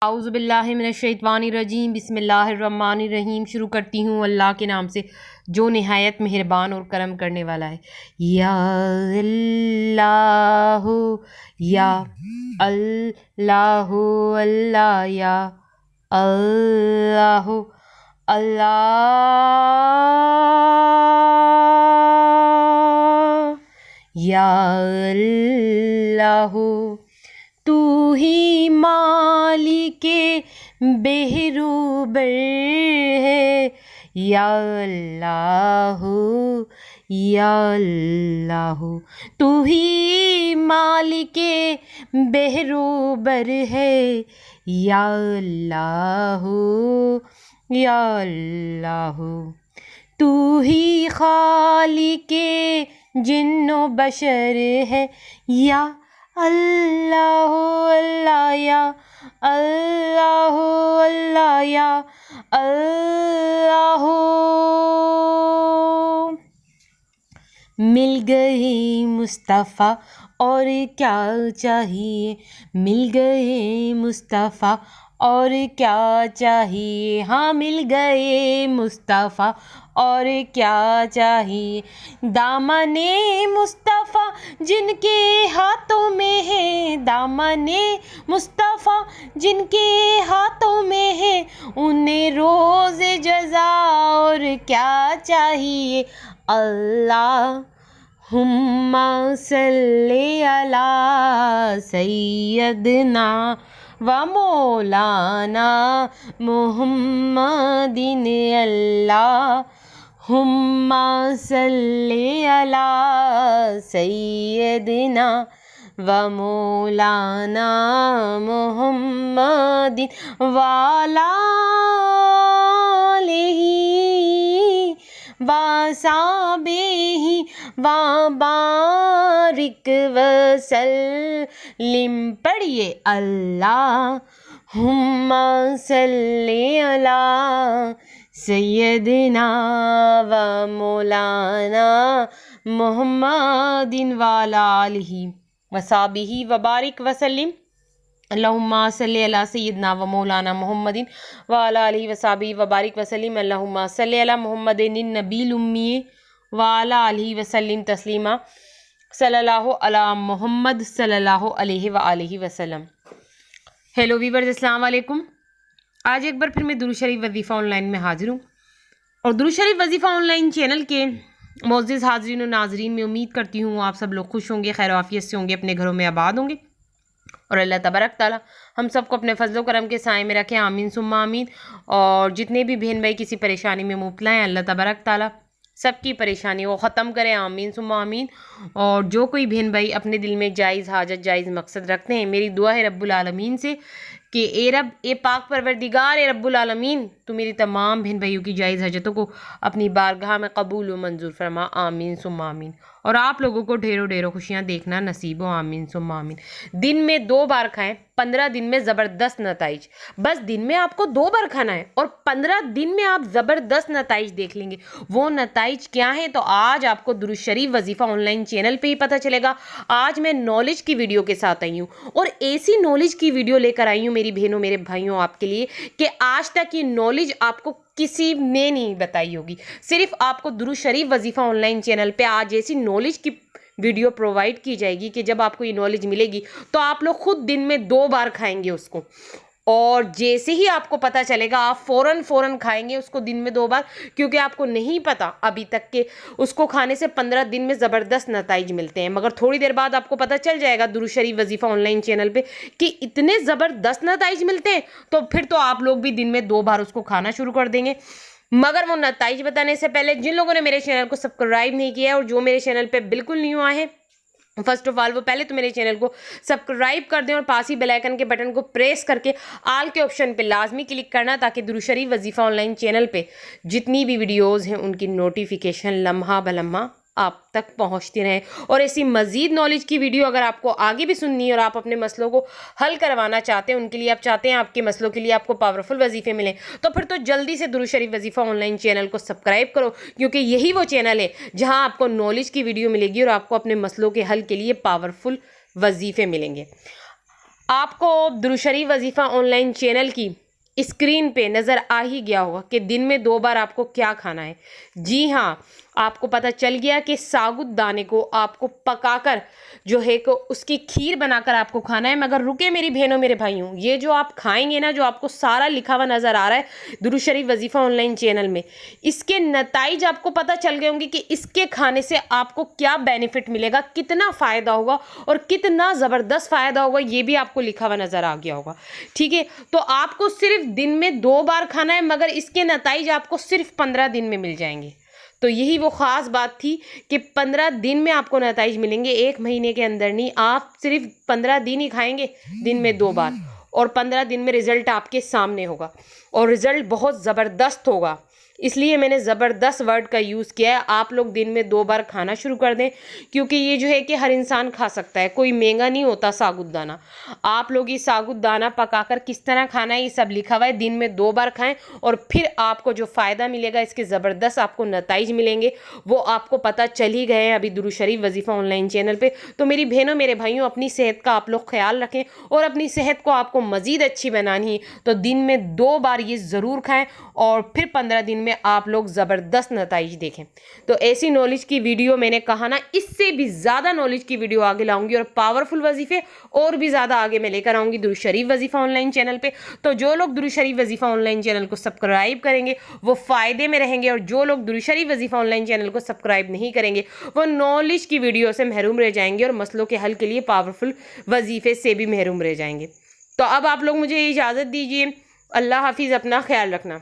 आउज़ुबिल्लाहिमिनश्शैतानिर्रजीम बिस्मिल्लाहिर्रहमानिर्रहीम। शुरू करती हूँ अल्लाह के नाम से जो निहायत मेहरबान और करम करने वाला है। या अल्लाह या अल्लाह अल्लाह या अल्लाह अल्लाह या अल्लाह। तू ही मालिके बेहरूबर है या अल्लाह या अल्लाह। तू ही मालिके बेहरूबर है या अल्लाह या अल्लाह। तू ही खालिके जिन्नो बशर है या अल्लाह अल्लाह या अल्लाह अल्लाह या अल्लाह। मिल गए मुस्तफ़ा और क्या चाहिए, मिल गए मुस्तफ़ा और क्या चाहिए। हाँ मिल गए मुस्तफ़ा और क्या चाहिए। दामने मुस्तफ़ा जिनके हाथों में है, दामने मुस्तफ़ा जिनके हाथों में है, उन्हें रोज़ जज़ा और क्या चाहिए। अल्लाहुम्मा सल्ली अला सय्यदना व मौलाना मुहम्मदिन। अल्लाहुम्मा सल्ली अला सय्यदना व मौलाना मुहम्मदिन वाला वसाबिही व बारिक वसल्लिम। पढ़िए अल्लाहुम्मा सल्ली अला सय्यदना व मौलाना मुहम्मदिन वाला आलिही वसाबिही व बारिक वसल्लिम। अल्लाहुम्मा सल्ली अला सय्यदना व मौलाना मुहम्मदिन व अला आलिहि व सहाबिहि व बारिक वसल्लिम। अल्लाहुम्मा सल्ली अला मुहम्मदिन नबील उम्मी व अला आलिहि व सल्लिम तस्लीमा। सल्लल्लाहु अला मुहम्मद सल्लल्लाहु अलैहि व आलिहि वसल्लम। हेलो वीवर्स, अस्सलाम वालेकुम। आज एक बार फिर मैं दुरूद शरीफ वजीफ़ा ऑनलाइन में हाजिर हूँ और दुरूद शरीफ वजीफ़ा ऑनलाइन चैनल के मोअज़्ज़िज़ हाज़रीन और नाज़रीन में उम्मीद करती हूँ आप सब लोग खुश होंगे, खैर आफियत से होंगे, अपने घरों में आबाद होंगे और अल्लाह तबारक ताला हम सबको अपने फजलो करम के साए में रखे, आमीन सुम्मा आमीन। और जितने भी बहन भाई किसी परेशानी में मुब्तला हैं, अल्लाह तबारक ताला सबकी परेशानी वो ख़त्म करे, आमीन सुम्मा आमीन। और जो कोई बहन भाई अपने दिल में जायज़ हाजत जायज़ मकसद रखते हैं, मेरी दुआ है रब्बुल आलमीन से कि ए रब, ए पाक परवरदिगार, ए रब्बुल आलमीन, तो मेरी तमाम बहन भाइयों की जायज़ हजतों को अपनी बारगाह में कबूल व मंजूर फरमा, आमीन सुम्मा आमीन। और आप लोगों को ढेरों ढेरों खुशियाँ देखना नसीब हो, आमीन सुम्मा आमीन। दिन में 2 बार खाएं, 15 दिन में ज़बरदस्त नताइज। बस दिन में आपको 2 बार खाना है और 15 दिन में आप ज़बरदस्त नताइज देख लेंगे। वो नताइज क्या है तो आज आपको दुरूद शरीफ वजीफ़ा ऑनलाइन चैनल पे ही पता चलेगा। आज मैं नॉलेज की वीडियो के साथ आई हूँ और ऐसी नॉलेज की वीडियो लेकर आई हूँ मेरी बहनों मेरे भाइयों आपके लिए कि आज तक ये नॉलेज आपको किसी ने नहीं बताई होगी। सिर्फ आपको दुरूद शरीफ वजीफ़ा ऑनलाइन चैनल पे आज ऐसी नॉलेज की वीडियो प्रोवाइड की जाएगी कि जब आपको ये नॉलेज मिलेगी तो आप लोग खुद दिन में 2 बार खाएंगे उसको। और जैसे ही आपको पता चलेगा आप फ़ौरन खाएंगे उसको दिन में 2 बार, क्योंकि आपको नहीं पता अभी तक के उसको खाने से 15 दिन में ज़बरदस्त नताइज मिलते हैं। मगर थोड़ी देर बाद आपको पता चल जाएगा दुरूद शरीफ वजीफ़ा ऑनलाइन चैनल पे कि इतने ज़बरदस्त नताइज मिलते हैं, तो फिर तो आप लोग भी दिन में 2 बार उसको खाना शुरू कर देंगे। मगर वो नताइज बताने से पहले जिन लोगों ने मेरे चैनल को सब्सक्राइब नहीं किया है और जो मेरे चैनल पे बिल्कुल न्यू आए हैं, फर्स्ट ऑफ ऑल वो पहले तो मेरे चैनल को सब्सक्राइब कर दें और पास ही बेल आइकन के बटन को प्रेस करके आल के ऑप्शन पे लाजमी क्लिक करना, ताकि दुरूद शरीफ वजीफ़ा ऑनलाइन चैनल पे जितनी भी वीडियोज़ हैं उनकी नोटिफिकेशन लम्हा बलम्हा आप तक पहुंचती रहें। और ऐसी मज़ीद नॉलेज की वीडियो अगर आपको आगे भी सुननी है और आप अपने मसलों को हल करवाना चाहते हैं, उनके लिए आप चाहते हैं आपके मसलों के लिए आपको पावरफुल वजीफ़े मिलें, तो फिर तो जल्दी से दुरूद शरीफ वजीफ़ा ऑनलाइन चैनल को सब्सक्राइब करो, क्योंकि यही वो चैनल है जहां आपको नॉलेज की वीडियो मिलेगी और आपको अपने मसलों के हल के लिए पावरफुल वजीफ़े मिलेंगे। आपको दुरूद शरीफ वजीफ़ा ऑनलाइन चैनल की स्क्रीन पे नज़र आ ही गया होगा कि दिन में 2 बार आपको क्या खाना है। जी हाँ, आपको पता चल गया कि साबुत दाने को आपको पकाकर जो है को उसकी खीर बनाकर आपको खाना है। मगर रुके मेरी बहनों मेरे भाइयों, ये जो आप खाएंगे ना, जो आपको सारा लिखा हुआ नज़र आ रहा है दुरूद शरीफ वजीफ़ा ऑनलाइन चैनल में, इसके नताइज आपको पता चल गए होंगे कि इसके खाने से आपको क्या बेनिफिट मिलेगा, कितना फ़ायदा होगा और कितना ज़बरदस्त फ़ायदा होगा, ये भी आपको लिखा हुआ नज़र आ गया होगा। ठीक है, तो आपको सिर्फ दिन में 2 बार खाना है, मगर इसके नताइज आपको सिर्फ 15 दिन में मिल जाएंगे। तो यही वो ख़ास बात थी कि 15 दिन में आपको नताइज मिलेंगे, 1 महीने के अंदर नहीं। आप सिर्फ 15 दिन ही खाएंगे, दिन में 2 बार, और 15 दिन में रिज़ल्ट आपके सामने होगा और रिज़ल्ट बहुत ज़बरदस्त होगा। इसलिए मैंने ज़बरदस्त वर्ड का यूज़ किया है। आप लोग दिन में 2 बार खाना शुरू कर दें, क्योंकि ये जो है कि हर इंसान खा सकता है, कोई महंगा नहीं होता साबुत दाना। आप लोग ये साबुत दाना पकाकर किस तरह खाना है ये सब लिखा हुआ है। दिन में 2 बार खाएं और फिर आपको जो फ़ायदा मिलेगा, इसके ज़बरदस्त आपको नताइज मिलेंगे, वो आपको पता चल ही गए हैं अभी दुरूद शरीफ वजीफ़ा ऑनलाइन चैनल पे। तो मेरी बहनों मेरे भाइयों, अपनी सेहत का आप लोग ख्याल रखें और अपनी सेहत को आपको मज़ीद अच्छी बनानी है तो दिन में 2 बार ये ज़रूर खाएं और फिर 15 दिन में आप लोग ज़बरदस्त नताइज देखें। तो ऐसी नॉलेज की वीडियो मैंने कहा ना, इससे भी ज़्यादा नॉलेज की वीडियो आगे लाऊंगी और पावरफुल वजीफ़े और भी ज़्यादा आगे मैं लेकर आऊँगी दुरूद शरीफ वजीफ़ा ऑनलाइन चैनल पे। तो जो लोग दुरूद शरीफ वजीफ़ा ऑनलाइन चैनल को सब्सक्राइब करेंगे वो फ़ायदे में रहेंगे, और जो लोग दुरूद शरीफ वजीफ़ा ऑनलाइन चैनल को सब्सक्राइब नहीं करेंगे वो नॉलेज की वीडियो से महरूम रह जाएंगे और मसलों के हल के लिए पावरफुल वजीफ़े से भी महरूम रह जाएंगे। तो अब आप लोग मुझे इजाज़त दीजिए। अल्लाह हाफिज़, अपना ख्याल रखना।